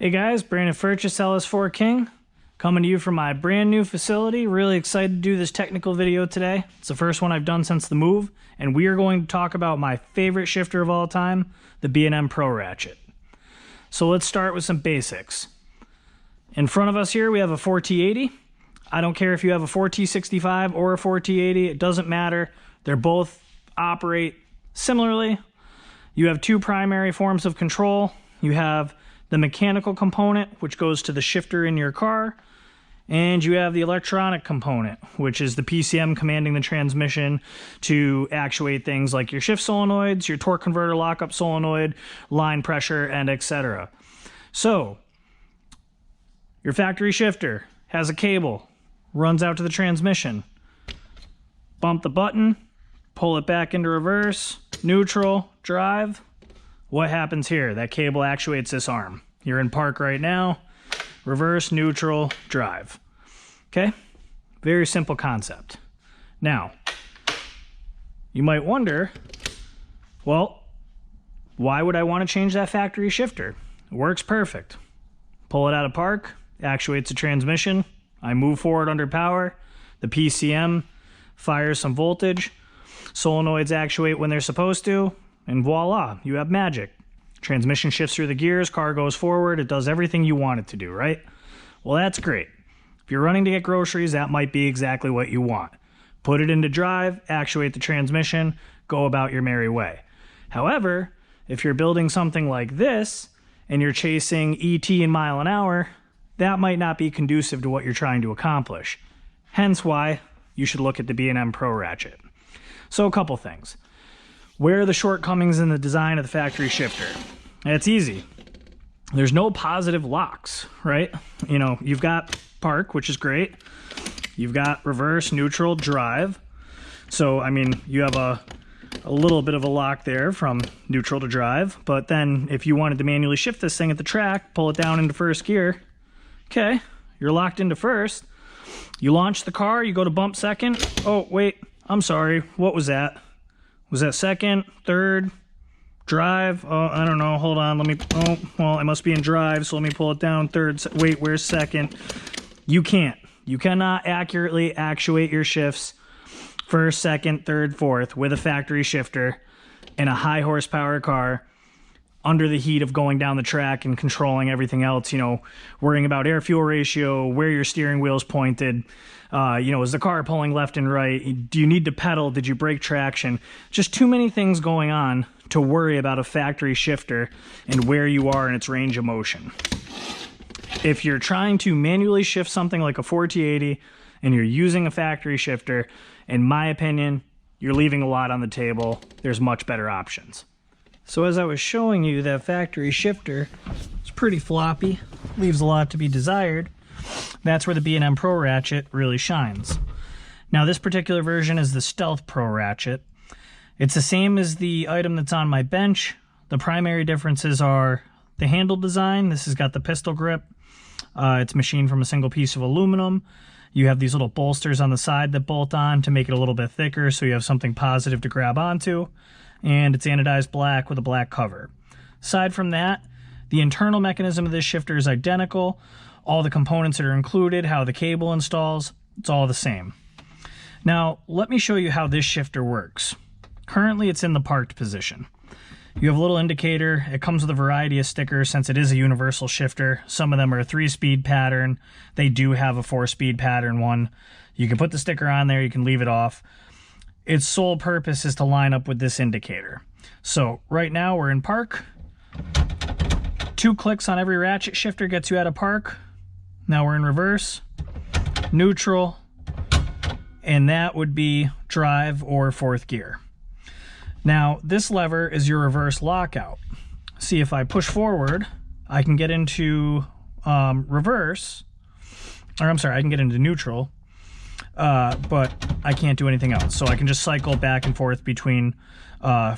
Hey guys, Brandon Furchess, LS4 King, coming to you from my brand new facility. Really excited to do this technical video today. It's the first one I've done since the move, and we are going to talk about my favorite shifter of all time, the B&M Pro Ratchet. So let's start with some basics. In front of us here, we have a 4T80. I don't care if you have a 4T65 or a 4T80, it doesn't matter. They're both operate similarly. You have two primary forms of control. You have the mechanical component, which goes to the shifter in your car, and you have the electronic component, which is the PCM commanding the transmission to actuate things like your shift solenoids, your torque converter lockup solenoid, line pressure, and etc. So, your factory shifter has a cable, runs out to the transmission. Bump the button, pull it back into reverse, neutral, drive. What happens here? That cable actuates this arm. You're in park right now. Reverse, neutral, drive. Okay? Very simple concept. Now, you might wonder, well, why would I want to change that factory shifter? It works perfect. Pull it out of park, actuates the transmission. I move forward under power. The PCM fires some voltage. Solenoids actuate when they're supposed to. And voila, you have magic. Transmission shifts through the gears, car goes forward, it does everything you want it to do, right? Well, that's great. If you're running to get groceries, that might be exactly what you want. Put it into drive, actuate the transmission, go about your merry way. However, if you're building something like this, and you're chasing ET in mile an hour, that might not be conducive to what you're trying to accomplish. Hence why you should look at the B&M Pro Ratchet. So a couple things. Where are the shortcomings in the design of the factory shifter? It's easy. There's no positive locks, right? You know, you've got park, which is great. You've got reverse, neutral, drive. So, I mean, you have a little bit of a lock there from neutral to drive. But then if you wanted to manually shift this thing at the track, pull it down into first gear. Okay, you're locked into first. You launch the car, you go to bump second. Oh, wait, I'm sorry. What was that? Was that second, third, drive? Oh, I don't know. Hold on. Let me, oh, well, I must be in drive, so let me pull it down. Third, wait, where's second? You can't. You cannot accurately actuate your shifts first, second, third, fourth with a factory shifter in a high horsepower car under the heat of going down the track and controlling everything else, you know, worrying about air-fuel ratio, where your steering wheel's pointed, you know, is the car pulling left and right? Do you need to pedal? Did you break traction? Just too many things going on to worry about a factory shifter and where you are in its range of motion. If you're trying to manually shift something like a 4T80 and you're using a factory shifter, in my opinion, you're leaving a lot on the table. There's much better options. So as I was showing you, that factory shifter is pretty floppy, leaves a lot to be desired. That's where the B&M Pro Ratchet really shines. Now this particular version is the Stealth Pro Ratchet. It's the same as the item that's on my bench. The primary differences are the handle design. This has got the pistol grip. It's machined from a single piece of aluminum. You have these little bolsters on the side that bolt on to make it a little bit thicker so you have something positive to grab onto. And it's anodized black with a black cover. Aside from that, the internal mechanism of this shifter is identical. All the components that are included, how the cable installs, it's all the same. Now, let me show you how this shifter works. Currently, it's in the parked position. You have a little indicator. It comes with a variety of stickers since it is a universal shifter. Some of them are a 3-speed pattern. They do have a 4-speed pattern one. You can put the sticker on there, you can leave it off. Its sole purpose is to line up with this indicator. So right now we're in park. 2 clicks on every ratchet shifter gets you out of park. Now we're in reverse, neutral, and that would be drive or fourth gear. Now this lever is your reverse lockout. See, if I push forward, I can get into reverse, or I'm sorry, I can get into neutral. But I can't do anything else. So I can just cycle back and forth between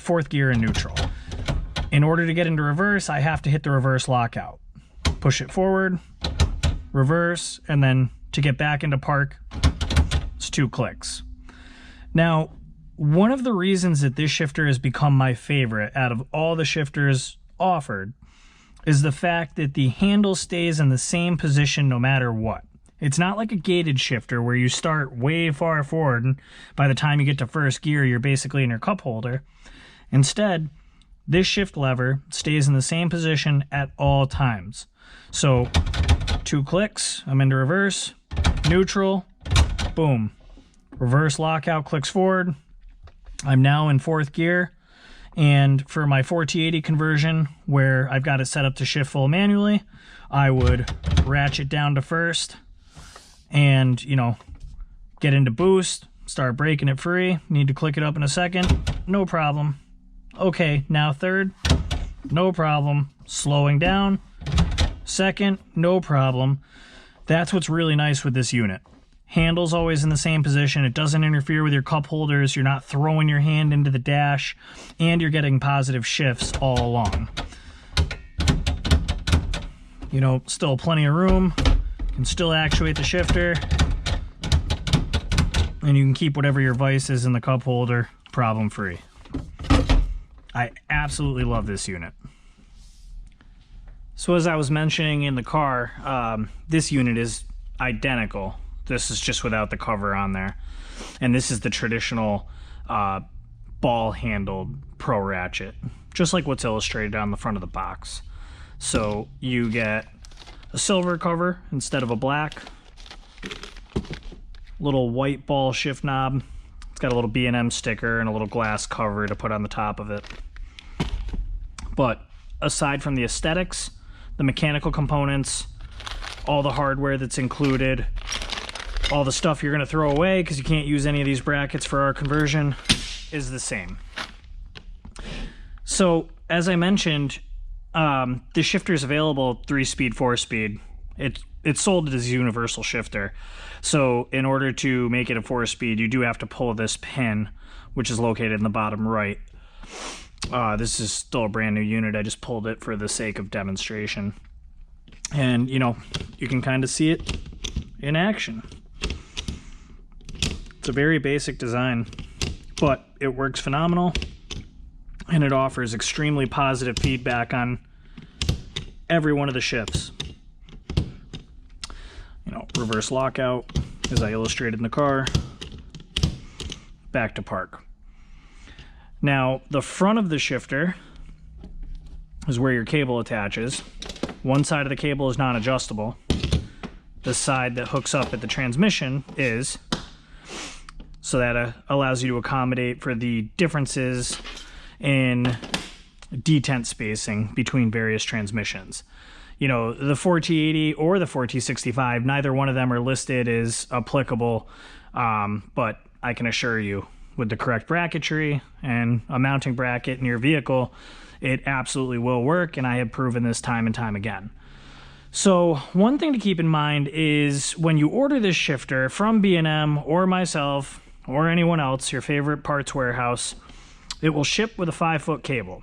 fourth gear and neutral. In order to get into reverse, I have to hit the reverse lockout. Push it forward, reverse, and then to get back into park, it's 2 clicks. Now, one of the reasons that this shifter has become my favorite out of all the shifters offered is the fact that the handle stays in the same position no matter what. It's not like a gated shifter where you start way far forward and by the time you get to first gear, you're basically in your cup holder. Instead, this shift lever stays in the same position at all times. So 2 clicks, I'm into reverse, neutral, boom. Reverse lockout clicks forward. I'm now in 4th gear. And for my 4T80 conversion, where I've got it set up to shift full manually, I would ratchet down to 1st and, you know, get into boost, start breaking it free. Need to click it up in a second, no problem. Okay, now 3rd, no problem. Slowing down, 2nd, no problem. That's what's really nice with this unit. Handle's always in the same position. It doesn't interfere with your cup holders. You're not throwing your hand into the dash, and you're getting positive shifts all along. You know, still plenty of room. You can still actuate the shifter, and you can keep whatever your vise is in the cup holder problem-free. I absolutely love this unit. So as I was mentioning in the car, this unit is identical. This is just without the cover on there. And this is the traditional ball-handled Pro Ratchet, just like what's illustrated on the front of the box. So you get a silver cover instead of a black. Little white ball shift knob. It's got a little B&M sticker and a little glass cover to put on the top of it. But aside from the aesthetics, the mechanical components, all the hardware that's included, all the stuff you're going to throw away because you can't use any of these brackets for our conversion, is the same. So as I mentioned, the shifter is available 3-speed, 4-speed. It's sold as a universal shifter. So in order to make it a 4-speed, you do have to pull this pin, which is located in the bottom right. This is still a brand new unit. I just pulled it for the sake of demonstration. And, you know, you can kind of see it in action. It's a very basic design, but it works phenomenal, and it offers extremely positive feedback on every one of the shifts. You know, reverse lockout, as I illustrated in the car, back to park. Now, the front of the shifter is where your cable attaches. One side of the cable is non-adjustable. The side that hooks up at the transmission is, so that allows you to accommodate for the differences in detent spacing between various transmissions. You know, the 4T80 or the 4T65, neither one of them are listed as applicable, but I can assure you, with the correct bracketry and a mounting bracket in your vehicle, it absolutely will work, and I have proven this time and time again. So one thing to keep in mind is when you order this shifter from B&M or myself or anyone else, your favorite parts warehouse, it will ship with a 5-foot cable.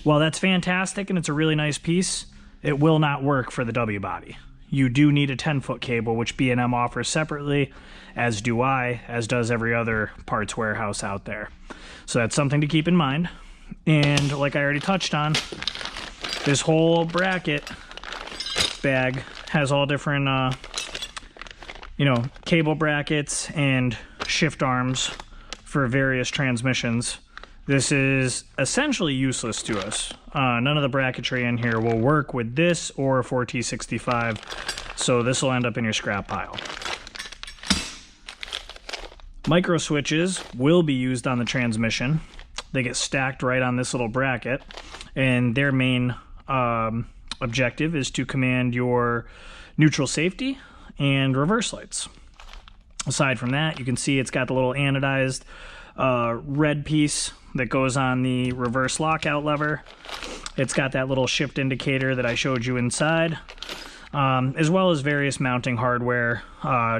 While that's fantastic and it's a really nice piece, it will not work for the W body. You do need a 10-foot cable, which B&M offers separately, as do I, as does every other parts warehouse out there. So that's something to keep in mind. And like I already touched on, this whole bracket bag has all different, you know, cable brackets and shift arms for various transmissions. This is essentially useless to us. None of the bracketry in here will work with this or a 4T65, so this will end up in your scrap pile. Micro switches will be used on the transmission. They get stacked right on this little bracket, and their main objective is to command your neutral safety and reverse lights. Aside from that, you can see it's got the little anodized red piece that goes on the reverse lockout lever. It's got that little shift indicator that I showed you inside, as well as various mounting hardware,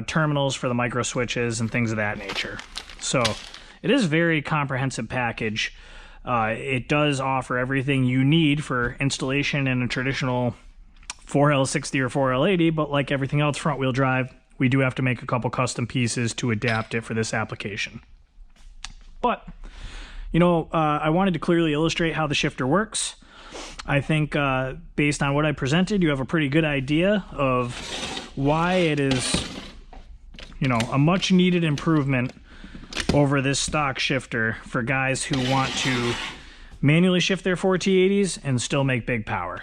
terminals for the micro switches and things of that nature. So it is a very comprehensive package. It does offer everything you need for installation in a traditional 4L60 or 4L80, but like everything else front wheel drive, we do have to make a couple custom pieces to adapt it for this application. But, you know, I wanted to clearly illustrate how the shifter works. I think based on what I presented, you have a pretty good idea of why it is, you know, a much needed improvement over this stock shifter for guys who want to manually shift their 4T80s and still make big power.